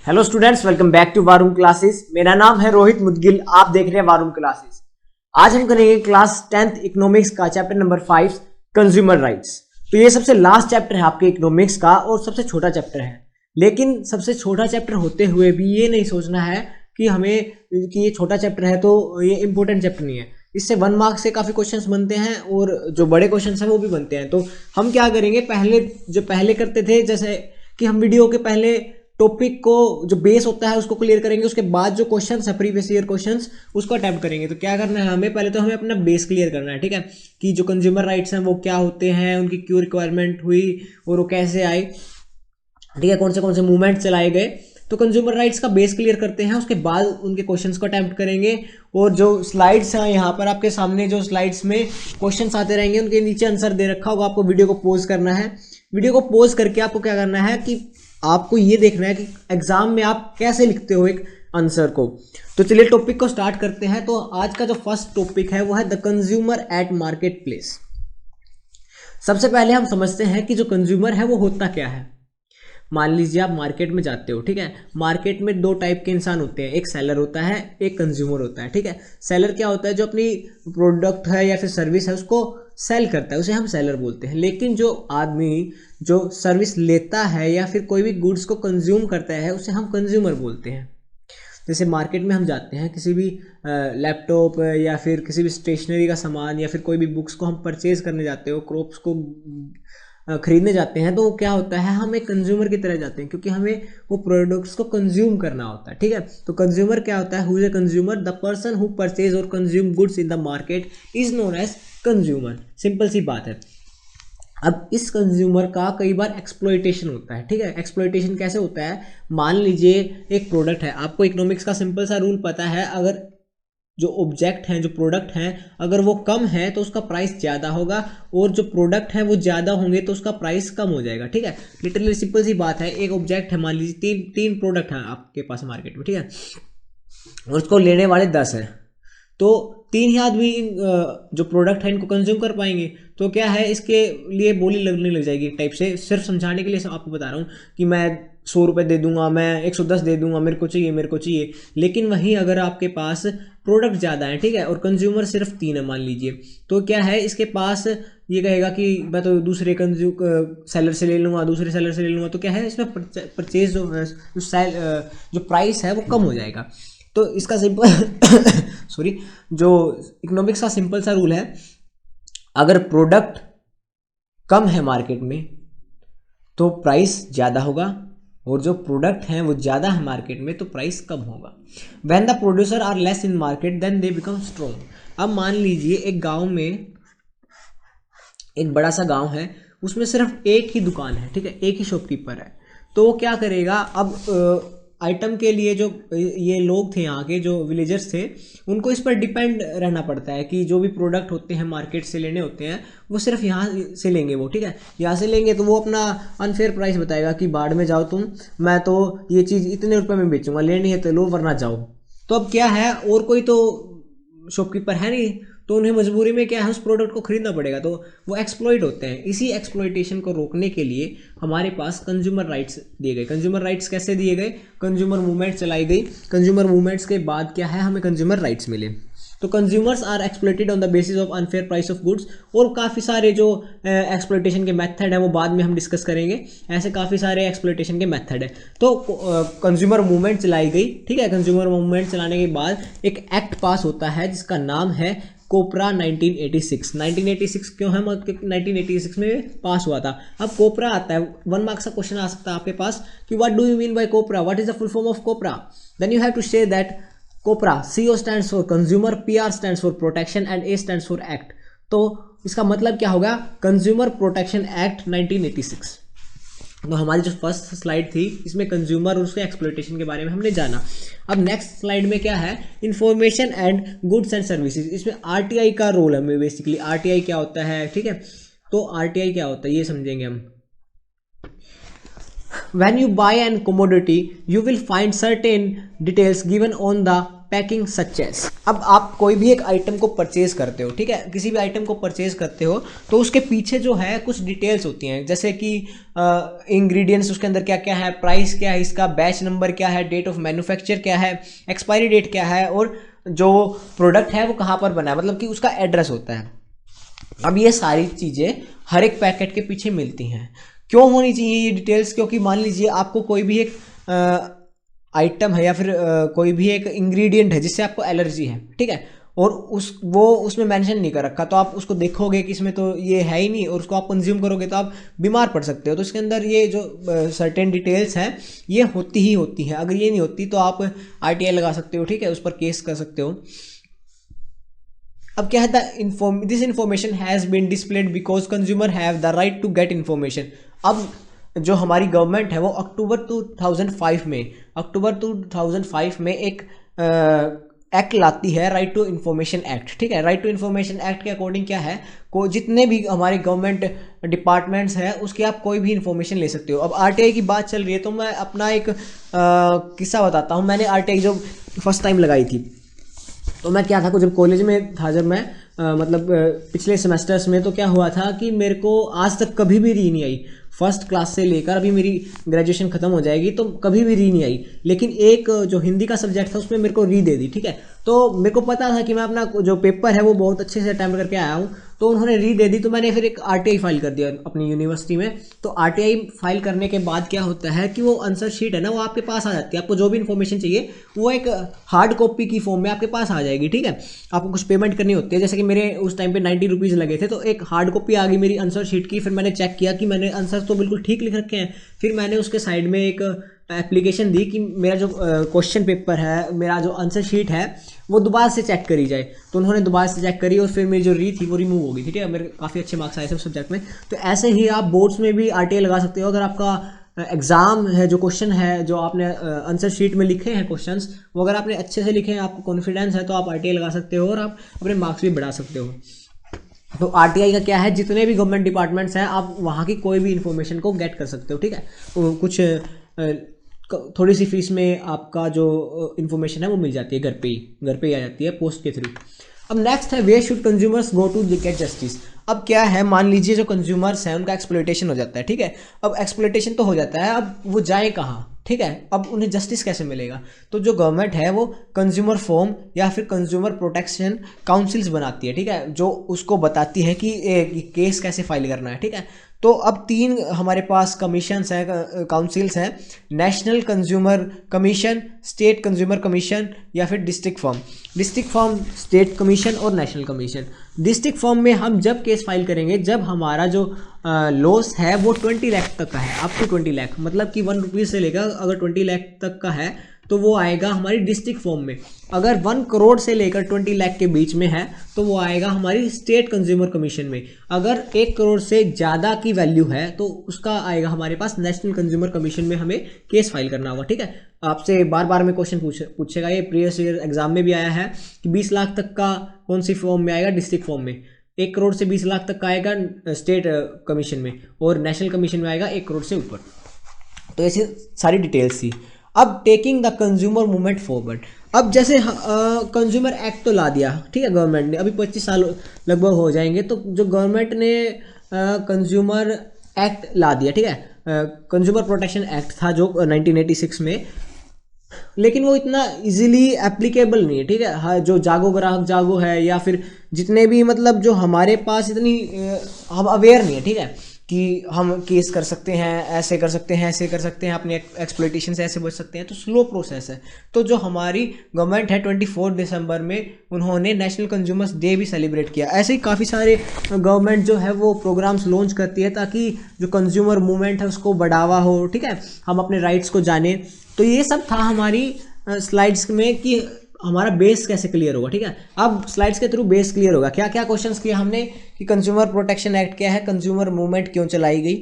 Hello students, welcome back to वारूम classes. मेरा नाम है रोहित मुदगिल, आप देख रहे हैं वारूम क्लासेस। आज हम करेंगे क्लास 10th इकोनॉमिक्स का चैप्टर नंबर 5 कंज्यूमर राइट्स। तो ये सबसे लास्ट चैप्टर है आपके इकोनॉमिक्स का और सबसे छोटा चैप्टर है। लेकिन सबसे छोटा चैप्टर होते हुए भी ये नहीं सोचना है कि ये छोटा चैप्टर है तो ये इंपॉर्टेंट चैप्टर नहीं है। इससे 1 मार्क्स से काफ़ी क्वेश्चंस बनते हैं और जो बड़े क्वेश्चंस हैं वो भी बनते हैं। तो हम क्या करेंगे, पहले करते थे, जैसे कि हम वीडियो के पहले टॉपिक को जो बेस होता है उसको क्लियर करेंगे, उसके बाद जो क्वेश्चन है प्रीवियस ईयर क्वेश्चंस उसको अटेम्प्ट करेंगे। तो क्या करना है, हमें पहले तो हमें अपना बेस क्लियर करना है, ठीक है, कि जो कंज्यूमर राइट्स हैं वो क्या होते हैं, उनकी क्यों रिक्वायरमेंट हुई और वो कैसे आई, ठीक है, कौन से मूवमेंट चलाए गए। तो कंज्यूमर राइट्स का बेस क्लियर करते हैं, उसके बाद उनके क्वेश्चंस को अटेम्प्ट करेंगे। और जो स्लाइड्स हैं यहाँ पर आपके सामने, जो स्लाइड्स में क्वेश्चंस आते रहेंगे उनके नीचे आंसर दे रखा होगा। आपको वीडियो को पॉज करना है। वीडियो को पॉज करके आपको क्या करना है कि आपको ये देखना है कि एग्जाम में आप कैसे लिखते हो एक आंसर को। तो चलिए टॉपिक को स्टार्ट करते हैं। तो आज का जो फर्स्ट टॉपिक है वो है the consumer eight market place. सबसे पहले हम समझते हैं कि जो कंज्यूमर है वो होता क्या है। मान लीजिए आप मार्केट में जाते हो, ठीक है। मार्केट में 2 टाइप के इंसान होते हैं, एक सेलर होता है, एक कंज्यूमर होता है, ठीक है। सेलर क्या होता है, जो अपनी प्रोडक्ट है या फिर सर्विस है उसको सेल करता है, उसे हम सेलर बोलते हैं। लेकिन जो आदमी जो सर्विस लेता है या फिर कोई भी गुड्स को कंज्यूम करता है उसे हम कंज्यूमर बोलते हैं। जैसे मार्केट में हम जाते हैं, किसी भी लैपटॉप या फिर किसी भी स्टेशनरी का सामान या फिर कोई भी बुक्स को हम परचेज करने जाते हो, क्रॉप्स को खरीदने जाते हैं, तो क्या होता है, हम एक कंज्यूमर की तरह जाते हैं क्योंकि हमें वो प्रोडक्ट्स को कंज्यूम करना होता है, ठीक है। तो कंज्यूमर क्या होता है, who is a consumer, the person who purchase और consume goods in the market is known as consumer. Simple सी बात है। अब इस कंज्यूमर का कई बार एक्सप्लॉयटेशन होता है, ठीक है। एक्सप्लॉयटेशन कैसे होता है, मान लीजिए एक प्रोडक्ट है, आपको इकोनॉमिक्स का सिंपल सा रूल पता है, अगर जो ऑब्जेक्ट हैं, जो प्रोडक्ट हैं, अगर वो कम है तो उसका प्राइस ज़्यादा होगा और जो प्रोडक्ट है वो ज़्यादा होंगे तो उसका प्राइस कम हो जाएगा, ठीक है। लिटरली सिंपल सी बात है। एक ऑब्जेक्ट है, मान लीजिए तीन प्रोडक्ट हैं आपके पास मार्केट में, ठीक है, और उसको लेने वाले 10 हैं, तो 3 ही आदमी जो प्रोडक्ट है इनको कंज्यूम कर पाएंगे। तो क्या है, इसके लिए बोली लगने लग जाएगी एक टाइप से। सिर्फ समझाने के लिए आपको बता रहा हूँ कि मैं 100 रुपये दे दूंगा, मैं 110 दे दूंगा, मेरे को चाहिए। लेकिन वहीं अगर आपके पास प्रोडक्ट ज़्यादा है, ठीक है, और कंज्यूमर सिर्फ 3 है मान लीजिए, तो क्या है, इसके पास ये कहेगा कि मैं तो दूसरे सेलर से ले लूँगा, दूसरे सेलर से ले लूँगा। तो क्या है, इसमें परचेज जो प्राइस है वो कम हो जाएगा। तो इसका सिंपल सॉरी, जो इकोनॉमिक्स का सिंपल सा रूल है, अगर प्रोडक्ट कम है मार्केट में तो प्राइस ज़्यादा होगा, और जो प्रोडक्ट हैं वो ज़्यादा है मार्केट में तो प्राइस कम होगा। When the producer are less in market then they become strong. अब मान लीजिए एक गांव में, एक बड़ा सा गांव है, उसमें सिर्फ एक ही दुकान है, ठीक है, एक ही शॉपकीपर है। तो वो क्या करेगा, अब आइटम के लिए जो ये लोग थे, यहाँ के जो विलेजर्स थे, उनको इस पर डिपेंड रहना पड़ता है कि जो भी प्रोडक्ट होते हैं मार्केट से लेने होते हैं वो सिर्फ यहाँ से लेंगे वो, ठीक है, यहाँ से लेंगे। तो वो अपना अनफेयर प्राइस बताएगा कि बाढ़ में जाओ तुम, मैं तो ये चीज़ इतने रुपए में बेचूंगा, लेनी है तो लो वरना जाओ। तो अब क्या है, और कोई तो शॉपकीपर है नहीं, तो उन्हें मजबूरी में क्या है, उस प्रोडक्ट को खरीदना पड़ेगा। तो वो एक्सप्लॉइट होते हैं। इसी एक्सप्लॉइटेशन को रोकने के लिए हमारे पास कंज्यूमर राइट्स दिए गए। कंज्यूमर राइट्स कैसे दिए गए, कंज्यूमर मूवमेंट चलाई गई, कंज्यूमर मूवमेंट्स के बाद क्या है, हमें कंज्यूमर राइट्स मिले। तो consumers are exploited on the basis of unfair price of goods. और काफ़ी सारे जो एक्सप्लॉइटेशन के मेथड है वो बाद में हम डिस्कस करेंगे। ऐसे काफ़ी सारे एक्सप्लॉइटेशन के मेथड है। तो कंज्यूमर मूवमेंट चलाई गई, ठीक है। कंज्यूमर मूवमेंट चलाने के बाद एक एक्ट पास होता है जिसका नाम है कोपरा 1986। 1986 क्यों है, 1986 में पास हुआ था। अब कोपरा आता है, 1 मार्क्स का क्वेश्चन आ सकता है आपके पास कि what do you mean by COPRA, what is the full form of COPRA. Then you have to say that COPRA, CO stands for consumer, PR stands for protection and A stands for act. तो इसका मतलब क्या होगा, consumer protection act 1986। तो हमारी जो first slide थी इसमें कंज्यूमर और उसके एक्सप्लॉइटेशन के बारे में हमने जाना। अब नेक्स्ट स्लाइड में क्या है, information and goods and services. इसमें RTI का रोल है बेसिकली। RTI क्या होता है, ठीक है, तो RTI क्या होता है ये समझेंगे हम। When you buy an commodity, you will find certain details given on the packing such as. अब आप कोई भी एक आइटम को परचेज करते हो, ठीक है, किसी भी आइटम को परचेज करते हो तो उसके पीछे जो है कुछ डिटेल्स होती हैं, जैसे कि इंग्रेडिएंट्स उसके अंदर क्या क्या है, प्राइस क्या है इसका, बैच नंबर क्या है, डेट ऑफ मैन्युफैक्चर क्या है, एक्सपायरी डेट क्या है, और जो प्रोडक्ट है वो कहाँ पर बना है, मतलब कि उसका एड्रेस होता है। अब ये सारी चीज़ें हर एक पैकेट के पीछे मिलती हैं। क्यों होनी चाहिए ये डिटेल्स? क्योंकि मान लीजिए आपको कोई भी एक आइटम है या फिर कोई भी एक इंग्रेडिएंट है जिससे आपको एलर्जी है, ठीक है, और वो उसमें मेंशन नहीं कर रखा, तो आप उसको देखोगे कि इसमें तो ये है ही नहीं और उसको आप कंज्यूम करोगे तो आप बीमार पड़ सकते हो। तो इसके अंदर ये जो सर्टेन डिटेल्स हैं ये होती ही होती हैं। अगर ये नहीं होती तो आप RTI लगा सकते हो, ठीक है, उस पर केस कर सकते हो। अब क्या है, this information has been displayed because consumer have the right to get information. अब जो हमारी गवर्नमेंट है वो अक्टूबर 2005 में एक एक्ट लाती है, राइट टू इन्फॉर्मेशन एक्ट, ठीक है। राइट टू इन्फॉर्मेशन एक्ट के अकॉर्डिंग क्या है, को जितने भी हमारे गवर्नमेंट डिपार्टमेंट्स हैं उसके आप कोई भी इन्फॉर्मेशन ले सकते हो। अब RTI की बात चल रही है तो मैं अपना एक किस्सा बताता हूँ। मैंने RTI जो फर्स्ट टाइम लगाई थी तो मैं क्या था, जब कॉलेज में था, जब मैं मतलब पिछले सेमेस्टर्स में, तो क्या हुआ था कि मेरे को आज तक कभी भी री नहीं आई। फर्स्ट क्लास से लेकर अभी मेरी ग्रेजुएशन खत्म हो जाएगी तो कभी भी री नहीं आई, लेकिन एक जो हिंदी का सब्जेक्ट था उसमें मेरे को री दे दी, ठीक है। तो मेरे को पता था कि मैं अपना जो पेपर है वो बहुत अच्छे से अटेम्प्ट करके आया हूँ, तो उन्होंने री दे दी, तो मैंने फिर एक RTI फाइल कर दिया अपनी यूनिवर्सिटी में। तो RTI फाइल करने के बाद क्या होता है कि वो आंसर शीट है ना वो आपके पास आ जाती है। आपको जो भी इन्फॉर्मेशन चाहिए वो एक हार्ड कॉपी की फॉर्म में आपके पास आ जाएगी, ठीक है। आपको कुछ पेमेंट करनी होती है, जैसे कि मेरे उस टाइम पे 90 रुपीज़ लगे थे, तो एक हार्ड कॉपी आ गई मेरी आंसर शीट की। फिर मैंने चेक किया कि मैंने आंसर तो बिल्कुल ठीक लिख रखे हैं। फिर मैंने उसके साइड में एक एप्लीकेशन दी कि मेरा जो क्वेश्चन पेपर है, मेरा जो आंसर शीट है वो दोबारा से चेक करी जाए। तो उन्होंने दोबारा से चेक करी और फिर मेरी जो री थी वो रिमूव हो गई थी, ठीक है। मेरे काफ़ी अच्छे मार्क्स आए थे उस सब्जेक्ट में। तो ऐसे ही आप बोर्ड्स में भी RTI लगा सकते हो। अगर आपका एग्ज़ाम है, जो क्वेश्चन है जो आपने आंसर शीट में लिखे हैं क्वेश्चंस, वो अगर आपने अच्छे से लिखे हैं, आपको कॉन्फिडेंस है, तो आप RTI लगा सकते हो और आप अपने मार्क्स भी बढ़ा सकते हो। तो RTI का क्या है, जितने भी गवर्नमेंट डिपार्टमेंट्स हैं आप वहाँ की कोई भी इन्फॉर्मेशन को गेट कर सकते हो, ठीक है। कुछ थोड़ी सी फीस में आपका जो इन्फॉर्मेशन है वो मिल जाती है, घर पे ही आ जाती है पोस्ट के थ्रू। अब नेक्स्ट है, where should consumers go to get justice. अब क्या है, मान लीजिए जो कंज्यूमर्स हैं उनका एक्सप्लॉयटेशन हो जाता है, ठीक है। अब एक्सप्लॉयटेशन तो हो जाता है, अब वो जाए कहाँ, ठीक है। अब उन्हें जस्टिस कैसे मिलेगा? तो जो गवर्नमेंट है वो कंज्यूमर फोरम या फिर कंज्यूमर प्रोटेक्शन काउंसिल्स बनाती है, ठीक है, जो उसको बताती है कि केस कैसे फाइल करना है, ठीक है। तो अब 3 हमारे पास कमीशंस हैं, काउंसिल्स हैं, national consumer commission, state consumer commission या फिर डिस्ट्रिक्ट फॉर्म, स्टेट कमीशन और नेशनल कमीशन। डिस्ट्रिक्ट फॉर्म में हम जब केस फाइल करेंगे जब हमारा जो लॉस है वो 20 लाख तक का है, अप टू 20 लाख, मतलब कि 1 रुपये से लेकर अगर 20 लाख तक का है तो वो आएगा हमारी डिस्ट्रिक्ट फॉर्म में। अगर 1 करोड़ से लेकर 20 लाख के बीच में है तो वो आएगा हमारी स्टेट कंज्यूमर कमीशन में। अगर 1 करोड़ से ज़्यादा की वैल्यू है तो उसका आएगा हमारे पास नेशनल कंज्यूमर कमीशन में, हमें केस फाइल करना होगा, ठीक है। आपसे बार बार में क्वेश्चन पूछेगा, ये प्रीवियस ईयर एग्जाम में भी आया है कि 20 लाख तक का कौन सी फॉर्म में आएगा, डिस्ट्रिक्ट फॉर्म में। 1 करोड़ से 20 लाख तक का आएगा स्टेट कमीशन में, और नेशनल कमीशन में आएगा 1 करोड़ से ऊपर। तो ऐसी सारी डिटेल्स थी। अब taking the consumer movement forward. अब जैसे कंज्यूमर एक्ट तो ला दिया, ठीक है, गवर्नमेंट ने, अभी 25 साल लगभग हो जाएंगे तो जो गवर्नमेंट ने कंज्यूमर एक्ट ला दिया, ठीक है, कंज्यूमर प्रोटेक्शन एक्ट था जो 1986 में, लेकिन वो इतना इजीली एप्लीकेबल नहीं है, ठीक है। हाँ, जो जागो ग्राहक जागो है या फिर जितने भी मतलब जो हमारे पास इतनी हम अवेयर नहीं है, ठीक है, कि हम केस कर सकते हैं, ऐसे कर सकते हैं, ऐसे कर सकते हैं, अपने एक्सप्लॉयटेशन से ऐसे बच सकते हैं। तो स्लो प्रोसेस है। तो जो हमारी गवर्नमेंट है 24 दिसंबर में उन्होंने नेशनल कंज्यूमर्स डे भी सेलिब्रेट किया। ऐसे ही काफ़ी सारे गवर्नमेंट जो है वो प्रोग्राम्स लॉन्च करती है ताकि जो कंज्यूमर मूवमेंट है उसको बढ़ावा हो, ठीक है, हम अपने राइट्स को जाने। तो ये सब था हमारी स्लाइड्स में कि हमारा बेस कैसे क्लियर होगा, ठीक है। अब स्लाइड्स के थ्रू बेस क्लियर होगा। क्या क्या क्वेश्चंस किए हमने कि कंज्यूमर प्रोटेक्शन एक्ट क्या है, कंज्यूमर मूवमेंट क्यों चलाई गई,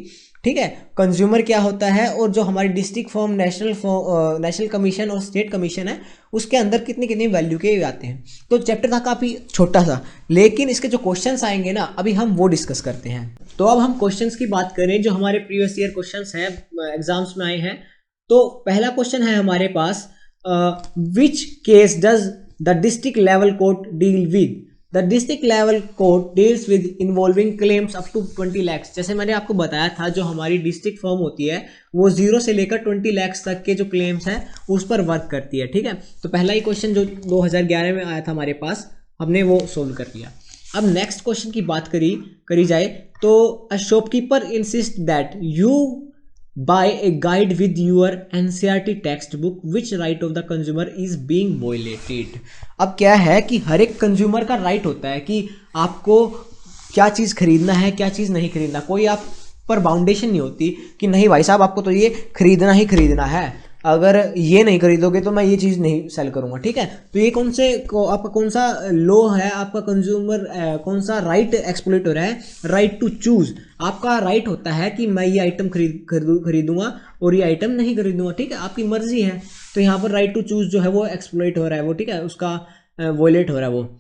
ठीक है, कंज्यूमर क्या होता है, और जो हमारी डिस्ट्रिक्ट फॉर्म, नेशनल कमीशन और स्टेट कमीशन है उसके अंदर कितनी कितनी वैल्यू के आते हैं। तो चैप्टर था काफ़ी छोटा सा, लेकिन इसके जो क्वेश्चंस आएंगे ना अभी हम वो डिस्कस करते हैं। तो अब हम क्वेश्चंस की बात करें जो हमारे प्रीवियस ईयर क्वेश्चंस हैं एग्जाम्स में आए हैं। तो पहला क्वेश्चन है हमारे पास which case does the district level court deal with? The district level court deals with involving claims up to 20 lakhs। जैसे मैंने आपको बताया था, जो हमारी डिस्ट्रिक्ट फर्म होती है वो 0 से लेकर 20 lakhs तक के जो क्लेम्स हैं उस पर वर्क करती है, ठीक है। तो पहला ही क्वेश्चन जो 2011 में आया था हमारे पास, हमने वो सोल्व कर लिया। अब नेक्स्ट क्वेश्चन की बात करी जाए तो a shopkeeper insist that you buy a guide with your NCERT text book, which right of the consumer is being violated. अब क्या है कि हर एक कंज्यूमर का राइट होता है कि आपको क्या चीज़ खरीदना है, क्या चीज़ नहीं खरीदना। कोई आप पर बाउंडेशन नहीं होती कि नहीं भाई साहब आपको तो ये खरीदना ही खरीदना है, अगर ये नहीं खरीदोगे तो मैं ये चीज़ नहीं सेल करूँगा, ठीक है। तो ये आपका कौन सा लॉ है, आपका कंज्यूमर कौन सा राइट एक्सप्लॉइट हो रहा है? Right to choose. आपका राइट होता है कि मैं ये आइटम खरीदूंगा और ये आइटम नहीं खरीदूंगा, ठीक है, आपकी मर्जी है। तो यहाँ पर राइट टू चूज जो है वो एक्सप्लॉइट हो रहा है वो, ठीक है, उसका वॉयलेट हो रहा है वो।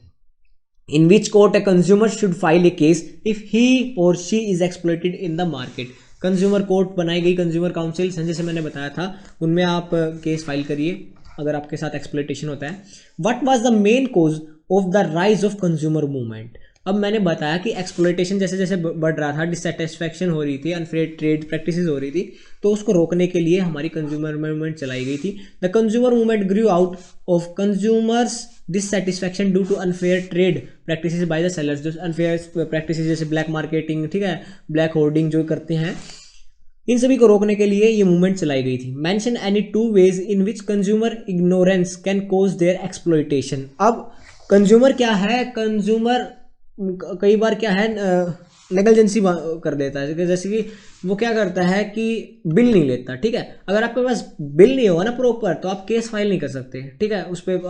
In which court a consumer should file a case if he or she is exploited in the market? Consumer court बनाई गई, कंज्यूमर काउंसिल जैसे मैंने बताया था, उनमें आप केस फाइल करिए अगर आपके साथ एक्सप्लॉइटेशन होता है। What was the main cause of the rise of consumer movement? अब मैंने बताया कि एक्सप्लॉइटेशन जैसे जैसे बढ़ रहा था, डिससेटिस्फैक्शन हो रही थी, अनफेयर ट्रेड प्रैक्टिसेस हो रही थी, तो उसको रोकने के लिए हमारी कंज्यूमर मूवमेंट चलाई गई थी। The consumer movement grew out of consumers dissatisfaction due to unfair trade practices by the sellers. जो अनफेयर प्रैक्टिसेस जैसे ब्लैक मार्केटिंग, ठीक है, ब्लैक होर्डिंग जो करते हैं, इन सभी को रोकने के लिए ये मूवमेंट चलाई गई थी। Mention any 2 ways in which consumer ignorance can cause their exploitation. अब कंज्यूमर क्या है, कंज्यूमर कई बार क्या है नेगलिजेंसी कर देता है, जैसे कि वो क्या करता है कि बिल नहीं लेता, ठीक है। अगर आपके पास बिल नहीं होगा ना प्रॉपर, तो आप केस फाइल नहीं कर सकते, ठीक है। उस पर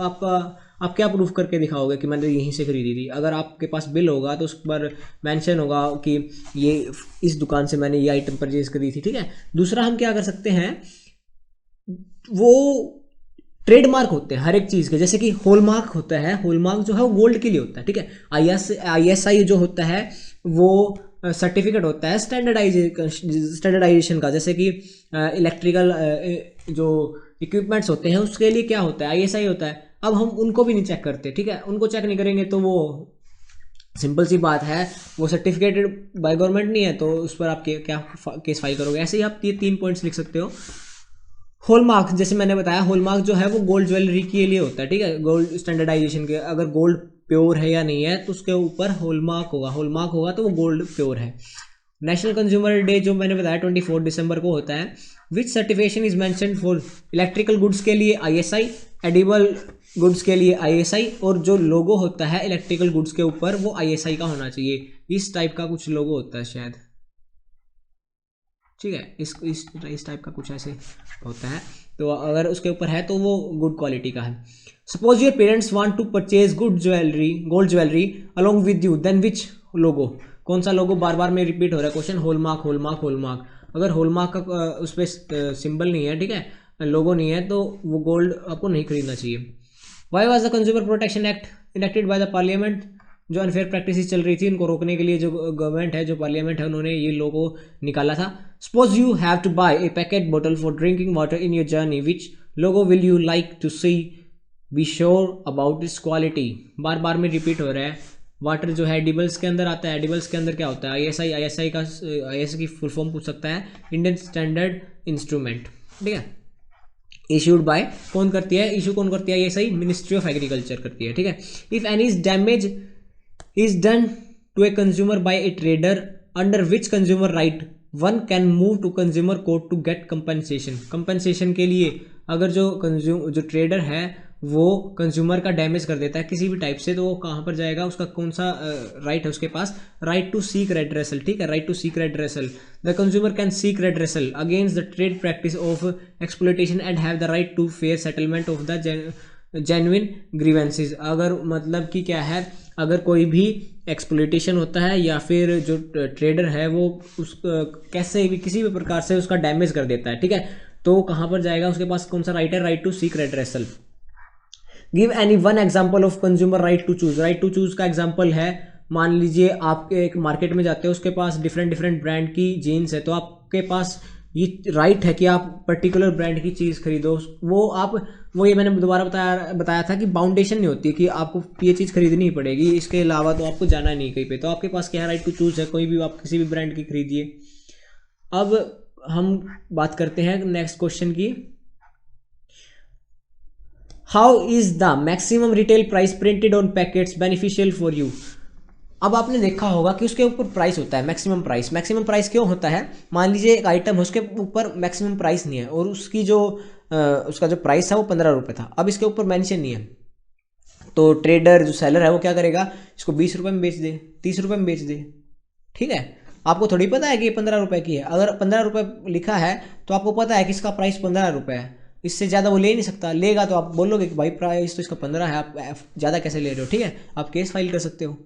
आप क्या प्रूफ करके दिखाओगे कि मैंने यहीं से खरीदी थी? अगर आपके पास बिल होगा तो उस पर मेंशन होगा कि ये इस दुकान से मैंने ये आइटम परचेज करी थी, ठीक है। दूसरा हम क्या कर सकते हैं, वो ट्रेडमार्क होते हैं हर एक चीज़ के, जैसे कि हॉलमार्क होता है, हॉलमार्क जो है वो गोल्ड के लिए होता है, ठीक है। ISI जो होता है वो सर्टिफिकेट होता है स्टैंडर्डाइजेशन का, जैसे कि इलेक्ट्रिकल जो इक्विपमेंट्स होते हैं उसके लिए क्या होता है, ISI होता है। अब हम उनको भी नहीं चेक करते, ठीक है, उनको चेक नहीं करेंगे तो वो सिंपल सी बात है, वो सर्टिफिकेटेड बाय गवर्नमेंट नहीं है, तो उस पर आप क्या केस फाइल करोगे। ऐसे ही आप ये 3 पॉइंट्स लिख सकते हो। हॉलमार्क, जैसे मैंने बताया, हॉलमार्क जो है वो गोल्ड ज्वेलरी के लिए होता है, ठीक है, गोल्ड स्टैंडर्डाइजेशन के। अगर गोल्ड प्योर है या नहीं है तो उसके ऊपर हॉलमार्क होगा, हॉलमार्क होगा तो वो गोल्ड प्योर है। नेशनल कंज्यूमर डे जो मैंने बताया 24 दिसंबर को होता है। Which certification is mentioned for electrical goods के लिए ISI, एडिबल गुड्स के लिए ISI, और जो लोगो होता है इलेक्ट्रिकल गुड्स के ऊपर वो ISI का होना चाहिए। इस टाइप का कुछ लोगो होता है शायद, ठीक है, इस टाइप का कुछ ऐसे होता है, तो अगर उसके ऊपर है तो वो गुड क्वालिटी का है। Suppose your parents want to purchase gold jewellery along with you, then which logo? कौन सा लोगो बार बार में रिपीट हो रहा है क्वेश्चन? Hallmark, hallmark, hallmark. अगर हॉलमार्क का उस पर सिंबल नहीं है, ठीक है, लोगो नहीं है, तो वो गोल्ड आपको नहीं खरीदना चाहिए। Why was the consumer protection act enacted by the parliament? जो अनफेयर प्रैक्टिस चल रही थी उनको रोकने के लिए जो गवर्नमेंट है, जो पार्लियामेंट है, उन्होंने ये लोगो निकाला था। Suppose you have to buy a packet bottle for drinking water in your journey, which logo will you like to see? Be sure about its quality. बार बार में रिपीट हो रहा है। वाटर जो है एडिबल्स के अंदर आता है, एडिबल्स के अंदर क्या होता है? ISI का ISI की फुल फॉर्म पूछ सकता है, इंडियन स्टैंडर्ड इंस्ट्रूमेंट, ठीक है। इश्यूड बाय कौन करती है? इशू कौन करती है? ISI मिनिस्ट्री ऑफ एग्रीकल्चर करती है, ठीक है। If any damage is done to a consumer by a trader, under which consumer right one can move to consumer court to get compensation? Compensation के लिए अगर जो ट्रेडर है वो कंज्यूमर का डैमेज कर देता है किसी भी टाइप से, तो वो कहाँ पर जाएगा? उसका कौन सा राइट है उसके पास? राइट टू सीक रेड्रेसल, ठीक है, right to seek redressal. The consumer can seek redressal against the trade practice of exploitation and have the right to fair settlement of the genuine grievances. अगर मतलब कि क्या है, अगर कोई भी एक्सप्लॉइटेशन होता है या फिर जो ट्रेडर है वो उस कैसे भी किसी भी प्रकार से उसका डैमेज कर देता है, ठीक है, तो कहाँ पर जाएगा? उसके पास कौन सा राइट है? Right to seek redressal. Give any one example of consumer right to choose. Right to choose का एग्जाम्पल है, मान लीजिए आप एक मार्केट में जाते हो, उसके पास डिफरेंट ब्रांड की जीन्स है, तो आपके पास ये राइट है कि आप पर्टिकुलर ब्रांड की चीज़ खरीदो, वो ये मैंने दोबारा बताया था कि बाउंडेशन नहीं होती कि आपको ये चीज़ खरीदनी ही पड़ेगी, इसके अलावा तो आपको जाना नहीं कहीं पे, तो आपके पास क्या राइट टू चूज है, कोई भी आप किसी भी ब्रांड की खरीदिए। अब हम बात करते हैं नेक्स्ट क्वेश्चन की। How is the maximum retail price printed on packets beneficial for you. अब आपने देखा होगा कि उसके ऊपर प्राइस होता है मैक्सिमम प्राइस। मैक्सिमम प्राइस क्यों होता है? मान लीजिए एक आइटम है, उसके ऊपर मैक्सिमम प्राइस नहीं है और उसकी जो उसका जो प्राइस था वो 15 रुपये था, अब इसके ऊपर मेंशन नहीं है, तो ट्रेडर जो सेलर है वो क्या करेगा, इसको 20 रुपये में बेच दे, 30 रुपये में बेच दे। ठीक है, आपको थोड़ी पता है कि ये 15 रुपये की है। अगर 15 रुपये लिखा है तो आपको पता है कि इसका प्राइस 15 रुपये है, इससे ज़्यादा वो ले नहीं सकता। लेगा तो आप बोलोगे कि भाई प्राइस तो इसका 15 है, आप ज़्यादा कैसे ले रहे हो। ठीक है, आप केस फाइल कर सकते हो।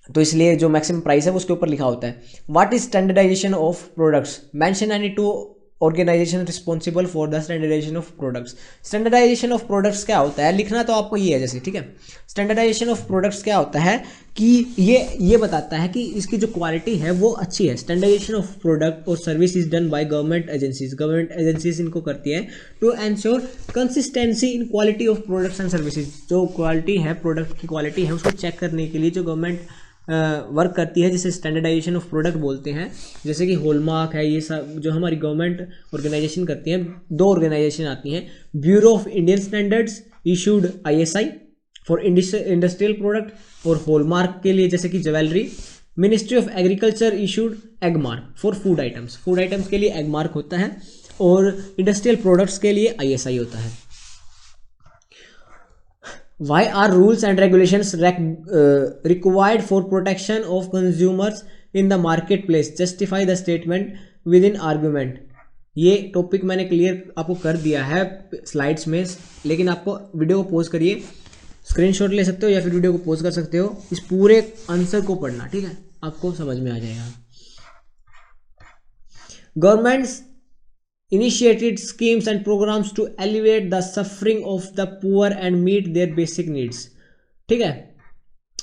तो इसलिए जो मैक्सिमम प्राइस है वो उसके ऊपर लिखा होता है। What is standardisation of products, mention any two organisation responsible for the standardisation of products. Standardisation of products क्या होता है, लिखना तो आपको ये है जैसे। ठीक है, स्टैंडर्डाइजेशन ऑफ प्रोडक्ट्स क्या होता है कि ये बताता है कि इसकी जो क्वालिटी है वो अच्छी है। स्टैंडर्डाइजेशन ऑफ प्रोडक्ट और service is done by government agencies इनको करती है to ensure consistency in quality of products and services. जो क्वालिटी है, प्रोडक्ट की क्वालिटी है, उसको चेक करने के लिए जो गवर्नमेंट वर्क करती है, जिसे स्टैंडर्डाइजेशन ऑफ प्रोडक्ट बोलते हैं। जैसे कि हॉलमार्क है, ये सब जो हमारी गवर्नमेंट ऑर्गेनाइजेशन करती हैं। 2 ऑर्गेनाइजेशन आती हैं, bureau of Indian standards issued ISI for industrial product, और हॉलमार्क के लिए जैसे कि jewellery. Ministry of agriculture issued Agmark for food items, food items के लिए एगमार्क होता है, और इंडस्ट्रियल प्रोडक्ट्स के लिए ISI होता है। Why are rules and regulations required for protection of consumers in the marketplace? Justify the statement within argument. ये टॉपिक मैंने क्लियर आपको कर दिया है स्लाइड्स में, लेकिन आपको वीडियो को पॉज करिए, स्क्रीनशॉट ले सकते हो या फिर वीडियो को पॉज कर सकते हो। इस पूरे आंसर को पढ़ना, ठीक है, आपको समझ में आ जाएगा। Governments initiated schemes and programs to alleviate the suffering of the poor and meet their basic needs। ठीक है,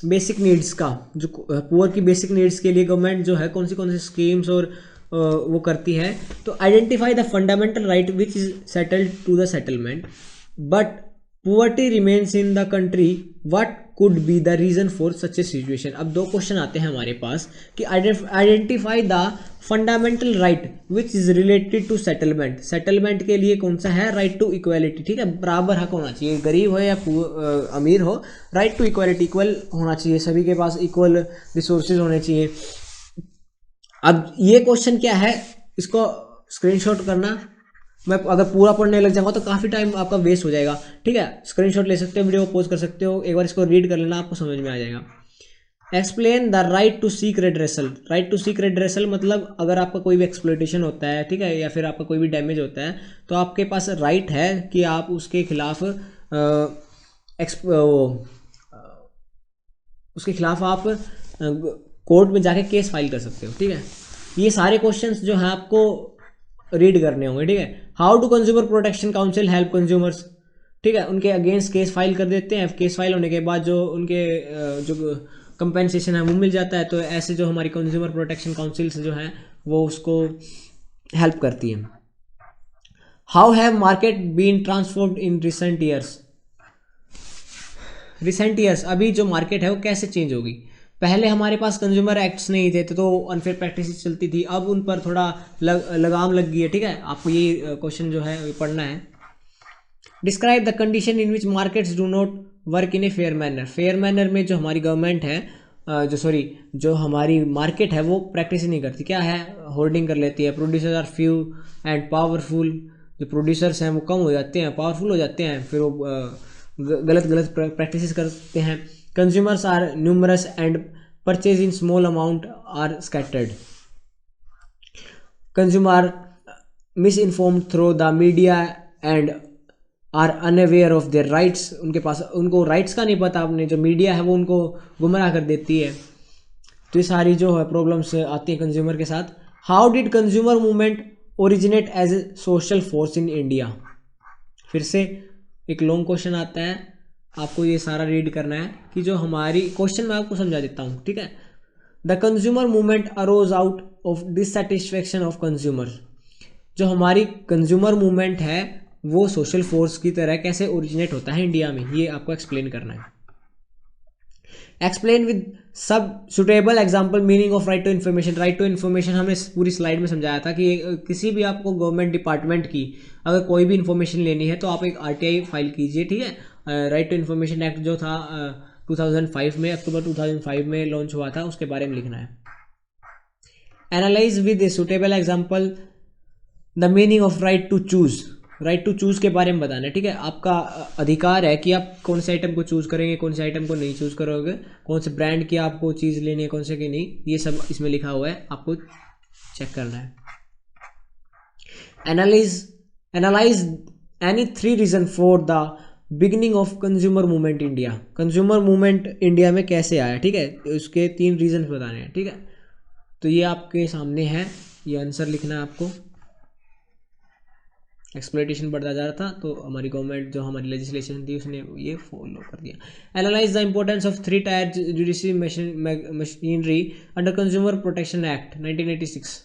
बेसिक नीड्स का, जो पुअर की बेसिक नीड्स के लिए गवर्नमेंट जो है कौन सी स्कीम्स और वो करती है। तो identify the fundamental right which is settled to the settlement but poverty remains in the country, what could be the reason for such a situation. अब 2 क्वेश्चन आते हैं हमारे पास कि identify the fundamental right which is related to settlement. Settlement के लिए कौन सा है, राइट टू इक्वालिटी। ठीक है, बराबर हक होना चाहिए, गरीब हो या अमीर हो, राइट टू इक्वालिटी, इक्वल होना चाहिए, सभी के पास इक्वल रिसोर्सेज होने चाहिए। अब ये क्वेश्चन क्या है, इसको स्क्रीनशॉट करना। मैं अगर पूरा पढ़ने लग जाऊंगा तो काफ़ी टाइम आपका वेस्ट हो जाएगा। ठीक है, स्क्रीनशॉट ले सकते हो, वीडियो को पॉज कर सकते हो, एक बार इसको रीड कर लेना, आपको समझ में आ जाएगा। Explain the right to seek redressal. Right to seek redressal मतलब अगर आपका कोई भी एक्सप्लॉइटेशन होता है, ठीक है, या फिर आपका कोई भी डैमेज होता है, तो आपके पास राइट है कि आप उसके खिलाफ आप कोर्ट में जाके केस फाइल कर सकते हो। ठीक है, ये सारे क्वेश्चंस जो हैं आपको रीड करने होंगे। ठीक है, how to consumer protection council help consumers. ठीक है, उनके अगेंस्ट केस फाइल कर देते हैं, केस फाइल होने के बाद जो उनके जो कंपेंसेशन है वो मिल जाता है। तो ऐसे जो हमारी कंज्यूमर प्रोटेक्शन काउंसिल्स जो हैं वो उसको हेल्प करती हैं। How have market been transformed in recent years. Recent years, अभी जो मार्केट है वो कैसे चेंज होगी। पहले हमारे पास कंज्यूमर एक्ट्स नहीं थे तो अनफेयर प्रैक्टिसेस चलती थी, अब उन पर थोड़ा लगाम लग गई है। ठीक है, आपको ये क्वेश्चन जो है ये पढ़ना है। Describe the condition in which markets do not work in a fair manner. Fair manner में जो हमारी गवर्नमेंट है, जो हमारी मार्केट है वो प्रैक्टिस नहीं करती। क्या है, होल्डिंग कर लेती है। Producers are few and powerful. जो प्रोड्यूसर्स हैं वो कम हो जाते हैं, पावरफुल हो जाते हैं, फिर वो गलत प्रैक्टिसेस करते हैं। Consumers are numerous and purchase in small amount are scattered. Consumer misinformed through the media and are unaware of their rights. उनको राइट्स का नहीं पता, अपने जो मीडिया है वो उनको गुमराह कर देती है। तो ये सारी जो है प्रॉब्लम्स आती हैं कंज्यूमर के साथ। How did consumer movement originate as a social force in India. फिर से एक लॉन्ग क्वेश्चन आता है, आपको ये सारा रीड करना है कि जो हमारी क्वेश्चन मैं आपको समझा देता हूँ। ठीक है, the consumer movement arose out of dissatisfaction of consumer. जो हमारी कंज्यूमर मूवमेंट है वो सोशल फोर्स की तरह कैसे ओरिजिनेट होता है इंडिया में, ये आपको एक्सप्लेन करना है। एक्सप्लेन विद सब suitable example meaning of right to information. Right to information हमने पूरी स्लाइड में समझाया था कि किसी भी आपको गवर्नमेंट डिपार्टमेंट की अगर कोई भी इन्फॉर्मेशन लेनी है तो आप एक RTI फाइल कीजिए, ठीक है। राइट टू इन्फॉर्मेशन एक्ट जो था 2005 में, अक्टूबर 2005 में लॉन्च हुआ था, उसके बारे में लिखना है। Analyse with a suitable example the meaning of right to choose. Right to choose के बारे में बताना है, ठीक है। आपका अधिकार है कि आप कौन से आइटम को चूज करेंगे, कौन से आइटम को नहीं चूज करोगे, कौन से ब्रांड की आपको चीज़ लेनी है, कौन से की नहीं, ये सब इसमें लिखा हुआ है, आपको चेक करना है। Analyse any 3 reason for the beginning of consumer movement India. Consumer movement India में कैसे आया, ठीक है, उसके 3 रीजन बताने हैं, ठीक है। तो ये आपके सामने है, ये आंसर लिखना है आपको। एक्सप्लोइटेशन बढ़ता जा रहा था तो हमारी गवर्नमेंट जो हमारी लेजिस्लेशन थी उसने ये फॉलो कर दिया। Analyse the importance of 3 tyre judiciary machinery under consumer protection act 1986।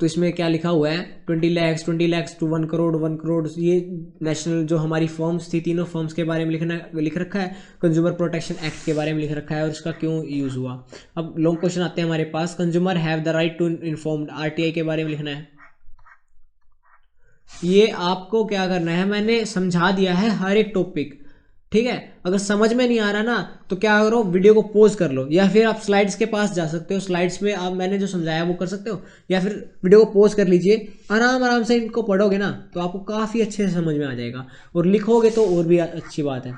तो इसमें क्या लिखा हुआ है, 20 lakhs टू 1 करोड़, 1 करोड़, ये नेशनल जो हमारी फॉर्म्स थी, तीनों फॉर्म्स के बारे में लिख रखा है। कंज्यूमर प्रोटेक्शन एक्ट के बारे में लिख रखा है और इसका क्यों यूज़ हुआ। अब लॉन्ग क्वेश्चन आते हैं हमारे पास। Consumer have the right to informed, RTI के बारे में लिखना है। ये आपको क्या करना है, मैंने समझा दिया है हर एक टॉपिक, ठीक है। अगर समझ में नहीं आ रहा ना तो क्या करो, वीडियो को पॉज कर लो, या फिर आप स्लाइड्स के पास जा सकते हो, स्लाइड्स में आप मैंने जो समझाया वो कर सकते हो, या फिर वीडियो को पॉज कर लीजिए, आराम से इनको पढ़ोगे ना तो आपको काफ़ी अच्छे से समझ में आ जाएगा, और लिखोगे तो और भी अच्छी बात है।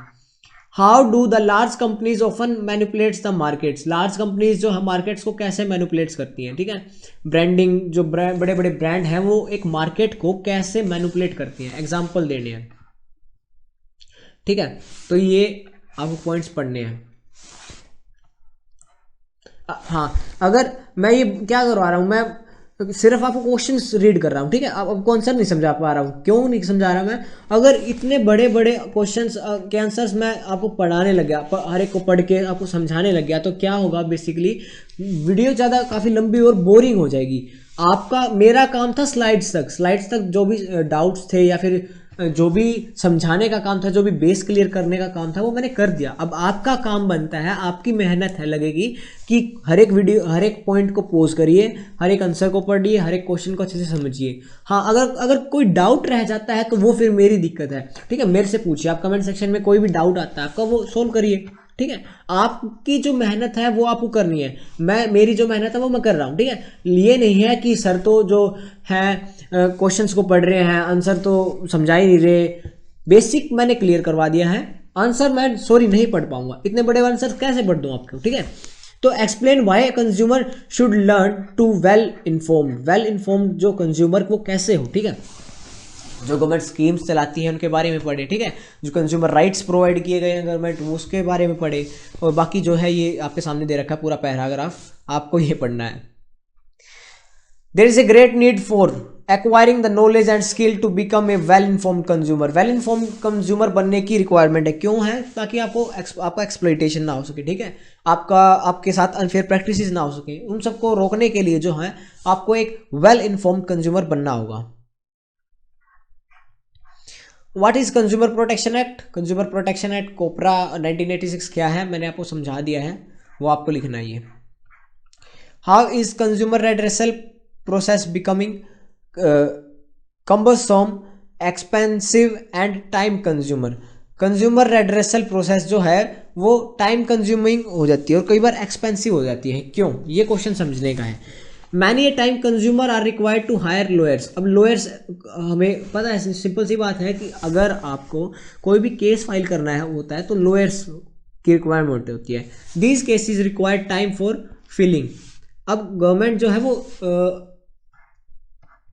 How do the large companies often manipulates the markets. Large companies जो मार्केट्स को कैसे मैनिपुलेट्स करती हैं, ठीक है। ब्रांडिंग, जो बड़े बड़े ब्रांड हैं वो एक मार्केट को कैसे मैनिपुलेट करती हैं, एग्जाम्पल देने हैं, ठीक है। तो ये आपको पॉइंट्स पढ़ने हैं। हाँ, अगर मैं ये क्या करवा रहा हूँ, मैं सिर्फ आपको क्वेश्चंस रीड कर रहा हूँ, ठीक है। आपको आंसर नहीं समझा पा रहा हूँ, क्यों नहीं समझा रहा मैं, अगर इतने बड़े बड़े क्वेश्चंस के आंसर्स मैं आपको पढ़ाने लग गया, हर एक को पढ़ के आपको समझाने लग गया, तो क्या होगा, बेसिकली वीडियो ज़्यादा काफ़ी लंबी और बोरिंग हो जाएगी। मेरा काम था स्लाइड्स तक जो भी डाउट्स थे या फिर जो भी समझाने का काम था, जो भी बेस क्लियर करने का काम था वो मैंने कर दिया। अब आपका काम बनता है, आपकी मेहनत है लगेगी कि हर एक वीडियो, हर एक पॉइंट को पोज करिए, हर एक आंसर को पढ़िए, हर एक क्वेश्चन को अच्छे से समझिए। हाँ, अगर कोई डाउट रह जाता है तो वो फिर मेरी दिक्कत है, ठीक है। मेरे से पूछिए, आप कमेंट सेक्शन में कोई भी डाउट आता है आपका, वो सोल्व करिए, ठीक है। आपकी जो मेहनत है वो आपको करनी है, मेरी जो मेहनत है वो मैं कर रहा हूँ, ठीक है। ये नहीं है कि सर तो जो है क्वेश्चंस को पढ़ रहे हैं, आंसर तो समझा ही नहीं रहे। बेसिक मैंने क्लियर करवा दिया है, आंसर मैं नहीं पढ़ पाऊंगा, इतने बड़े आंसर कैसे पढ़ दूं आपको, ठीक है। तो explain why consumer should learn to well informed जो कंज्यूमर वो कैसे हो, ठीक है। जो गवर्नमेंट स्कीम्स चलाती है उनके बारे में पढ़े, ठीक है। जो कंज्यूमर राइट्स प्रोवाइड किए गए हैं गवर्नमेंट, उसके बारे में पढ़े, और बाकी जो है ये आपके सामने दे रखा है पूरा पैराग्राफ, आपको ये पढ़ना है। There is a great need for acquiring the knowledge and skill to become a well informed consumer. Well informed consumer बनने की रिक्वायरमेंट है, क्यों है, ताकि आपका एक्सप्लॉइटेशन ना हो सके, ठीक है। आपके साथ अनफेयर प्रैक्टिसेस ना हो सके, उन सबको रोकने के लिए जो है आपको एक वेल इन्फॉर्म्ड कंज्यूमर बनना होगा। What is consumer protection act? Consumer protection act COPRA 1986 क्या है, मैंने आपको समझा दिया है, वो आपको लिखना ही है। How is consumer redressal process becoming cumbersome, expensive and time consumer. Consumer redressal process जो है वो टाइम कंज्यूमिंग हो जाती है और कई बार एक्सपेंसिव हो जाती है, क्यों, ये क्वेश्चन समझने का है। Many a time consumer are required to hire lawyers. अब लॉयर्स, हमें पता है, सिंपल सी बात है कि अगर आपको कोई भी केस फाइल करना है होता है तो लॉयर्स की रिक्वायरमेंट होती है। These cases require time for filing. अब गवर्नमेंट जो है वो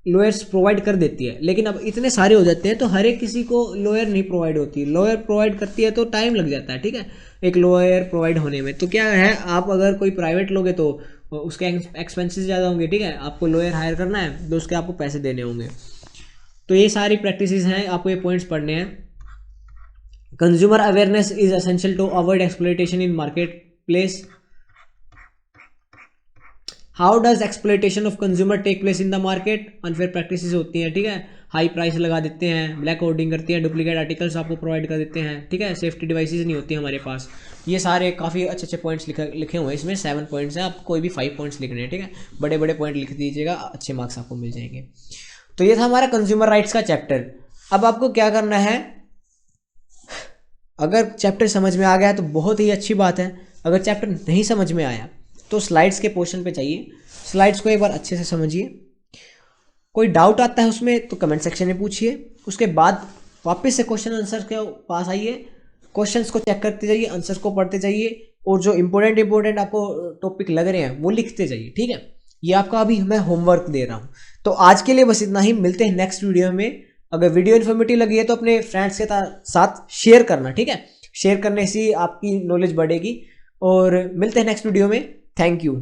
लॉयर्स प्रोवाइड कर देती है, लेकिन अब इतने सारे हो जाते हैं तो हर एक किसी को लॉयर नहीं प्रोवाइड होती है। लॉयर प्रोवाइड करती है तो टाइम लग जाता है, ठीक है, एक लॉयर प्रोवाइड होने में। तो क्या है, आप अगर कोई प्राइवेट लोगे तो उसके एक्सपेंसेस ज़्यादा होंगे, ठीक है। आपको लॉयर हायर करना है तो उसके आपको पैसे देने होंगे। तो ये सारी प्रैक्टिसेस हैं, आपको ये पॉइंट्स पढ़ने हैं। Consumer awareness is essential to avoid exploitation in market place. How does exploitation of consumer take place in the market? Unfair practices होती हैं, ठीक है, हाई प्राइस लगा देते हैं, ब्लैक होर्डिंग करती हैं, डुप्लीकेट आर्टिकल्स आपको प्रोवाइड कर देते हैं, ठीक है, सेफ्टी डिवाइसेस नहीं होती हमारे पास। ये सारे काफ़ी अच्छे अच्छे पॉइंट्स लिखे हुए हैं इसमें, 7 पॉइंट्स हैं, आपको कोई भी 5 पॉइंट्स लिखने हैं, ठीक है, बड़े बड़े पॉइंट लिख दीजिएगा, अच्छे मार्क्स आपको मिल जाएंगे। तो ये था हमारा कंज्यूमर राइट्स का चैप्टर। अब आपको क्या करना है, अगर चैप्टर समझ में आ गया तो बहुत ही अच्छी बात है, अगर चैप्टर नहीं समझ में आया तो स्लाइड्स के पोर्शन पे चाहिए, स्लाइड्स को एक बार अच्छे से समझिए, कोई डाउट आता है उसमें तो कमेंट सेक्शन में पूछिए, उसके बाद वापस से क्वेश्चन आंसर के पास आइए, क्वेश्चंस को चेक करते जाइए, आंसर्स को पढ़ते जाइए, और जो इंपॉर्टेंट आपको टॉपिक लग रहे हैं वो लिखते जाइए, ठीक है। ये आपका अभी मैं होमवर्क दे रहा हूँ। तो आज के लिए बस इतना ही, मिलते हैं नेक्स्ट वीडियो में। अगर वीडियो इन्फॉर्मेटिव लगी है तो अपने फ्रेंड्स के साथ शेयर करना, ठीक है, शेयर करने से आपकी नॉलेज बढ़ेगी। और मिलते हैं नेक्स्ट वीडियो में। Thank you.